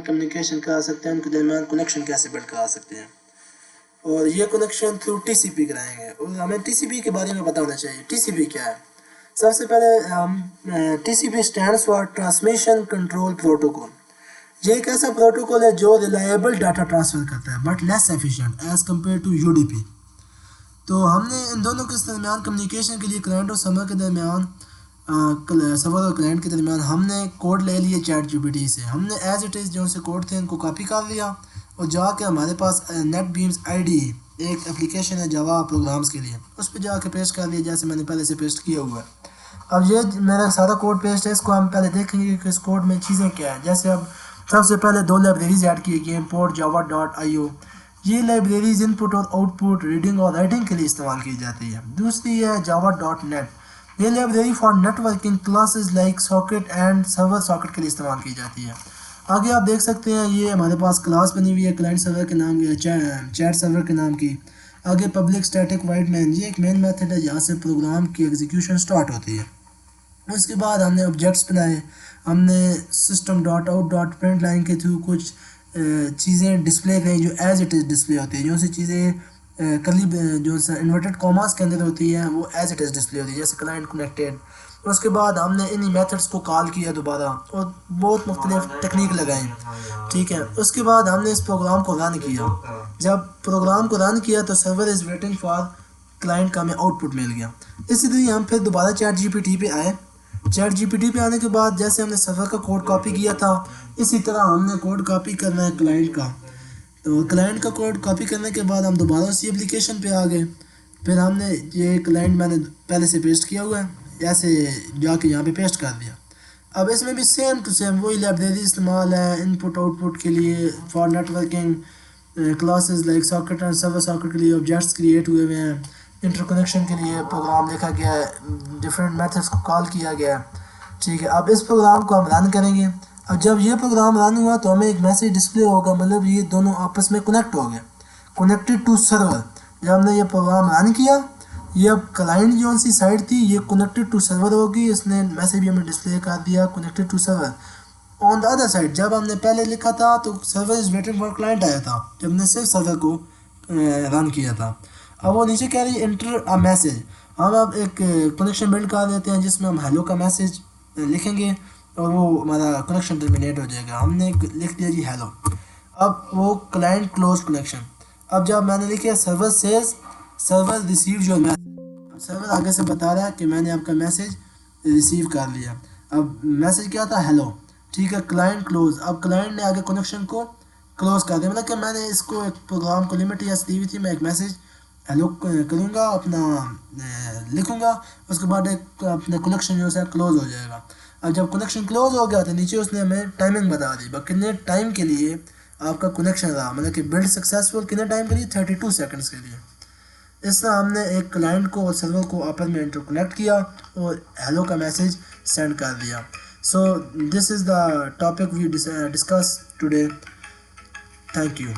Communication کرا سکتے ہیں, ان کے درمیان کنیکشن کیسے بلڈ کرا سکتے ہیں. اور یہ کنیکشن تھرو ٹی سی پی کرائیں گے. اور ہمیں ٹی سی پی کے بارے میں پتہ ہونا چاہیے. ٹی سی پی کیا ہے؟ سب سے پہلے T C P stands for transmission control protocol. یہ ایک ایسا پروٹوکول ہے جو ریلائبل ڈاٹا ٹرانسفر کرتا ہے but less efficient as compare to U D P. تو ہم نے ان دونوں کے درمیان کمیونیکیشن کے لیے کلائنٹ اور سرور کے درمیان سرور اور کلائنٹ کے درمیان ہم نے کوڈ لے لیے چیٹ جی پی ٹی سے. ہم نے ایز اٹ از جو سے کوڈ تھے ان کو کاپی کر لیا اور جا کے ہمارے پاس نیٹ بیمز آئی ڈی ایک اپلیکیشن ہے جاوا پروگرامز کے لیے, اس پہ جا کے پیسٹ کر لیا جیسے میں نے پہلے سے پیسٹ کیا ہوا ہے. اب یہ میرا سارا کوڈ پیسٹ ہے. اس کو ہم پہلے دیکھیں گے کہ اس کوڈ میں چیزیں کیا ہیں. جیسے اب سب سے پہلے 2 لائبریریز ایڈ کی گئی, امپورٹ جاوا ڈاٹ آئی او. یہ لائبریریز ان پٹ اور آؤٹ پٹ ریڈنگ اور رائٹنگ کے لیے استعمال کی جاتی ہے. دوسری ہے جاوا ڈاٹ نیٹ. یہ library for networking classes like socket and server socket کے لیے استعمال کی جاتی ہے. آگے آپ دیکھ سکتے ہیں یہ ہمارے پاس کلاس بنی ہوئی ہے کلائنٹ سرور کے نام کی, چیٹ سرور کے نام کی. آگے پبلک اسٹیٹک وائڈ مین, یہ ایک مین میتھڈ ہے جہاں سے پروگرام کی ایگزیکیوشن سٹارٹ ہوتی ہے. اس کے بعد ہم نے آبجیکٹس بنائے. ہم نے system dot out dot print line کے تھرو کچھ چیزیں ڈسپلے کریں جو ایز اٹ از ڈسپلے ہوتی ہے. جو سی چیزیں کرلی جو انورٹڈ کاماس کے اندر ہوتی ہیں وہ ایز اٹ از ڈسپلے ہوتی ہے, جیسے کلائنٹ کنیکٹیڈ. اس کے بعد ہم نے انہی میتھڈس کو کال کیا دوبارہ اور بہت مختلف ٹیکنیک لگائیں. ٹھیک ہے, اس کے بعد ہم نے اس پروگرام کو رن کیا. جب پروگرام کو رن کیا تو server is waiting for client کا ہمیں آؤٹ پٹ مل گیا. اسی طرح ہم پھر دوبارہ چیٹ جی پی ٹی پہ آئے. چیٹ جی پی ٹی پہ آنے کے بعد جیسے ہم نے سرور کا کوڈ کاپی کیا تھا اسی طرح ہم نے کوڈ کاپی کرنا ہے کلائنٹ کا. تو کلائنٹ کا کوڈ کاپی کرنے کے بعد ہم دوبارہ اسی اپلیکیشن پہ آ گئے. پھر ہم نے یہ کلائنٹ میں نے پہلے سے پیسٹ کیا ہوا ہے, ایسے جا کے یہاں پہ پیسٹ کر دیا. اب اس میں بھی سیم ٹو سیم وہی لائبریری استعمال ہے ان پٹ آؤٹ پٹ کے لیے for networking classes like socket and server socket کے لیے آبجیکٹس کریٹ ہوئے ہوئے ہیں. انٹر کنیکشن کے لیے پروگرام لکھا گیا ہے, ڈفرینٹ میتھڈس کو کال کیا گیا ہے. ٹھیک ہے, اب اس پروگرام کو ہم رن کریں گے. اب جب یہ پروگرام رن ہوا تو ہمیں ایک میسیج ڈسپلے ہوگا, مطلب یہ دونوں آپس میں کنیکٹ ہو گئے, کنیکٹڈ ٹو سرور. جب ہم نے یہ پروگرام رن کیا یہ اب کلائنٹ جو سی سائٹ تھی یہ کنیکٹڈ ٹو سرور ہوگی. اس نے میسیج بھی ہمیں ڈسپلے کر دیا connected to server. On the other side جب ہم نے پہلے لکھا تھا تو server is waiting for client آیا تھا جب نے صرف سرور کو رن کیا تھا. اب وہ نیچے کہہ رہی ہے انٹر اے میسیج. ہم اب ایک کنیکشن بلڈ کر دیتے ہیں جس میں ہم ہیلو کا میسیج لکھیں گے اور وہ ہمارا کنیکشن ٹرمینیٹ ہو جائے گا. ہم نے لکھ دیا جی ہیلو. اب وہ کلائنٹ کلوز کنیکشن. اب جب میں نے لکھا server says server receive your message, server آگے سے بتا رہا ہے کہ میں نے آپ کا میسیج ریسیو کر لیا. اب میسیج کیا تھا ہیلو. ٹھیک ہے, کلائنٹ کلوز. اب کلائنٹ نے آگے کنیکشن کو کلوز کر دیا, مطلب کہ میں نے اس کو ایک پروگرام کو لمٹ یا دی ہوئی تھی میں ایک میسیج ہیلو کروں گا اپنا لکھوں گا, اس کے بعد ایک اپنا کنیکشن جو ہے کلوز ہو جائے گا. اب جب کنیکشن کلوز ہو گیا تو نیچے اس نے ہمیں ٹائمنگ بتا دی کتنے ٹائم کے لیے آپ کا کنیکشن رہا, مطلب کہ بلڈ سکسیزفل کتنے ٹائم کے لیے 32 سیکنڈس کے لیے. اس طرح ہم نے ایک کلائنٹ کو اور سرور کو آپس میں انٹر کنیکٹ کیا اور ہیلو کا میسیج سینڈ کر دیا. So this is the topic we discuss today. Thank you.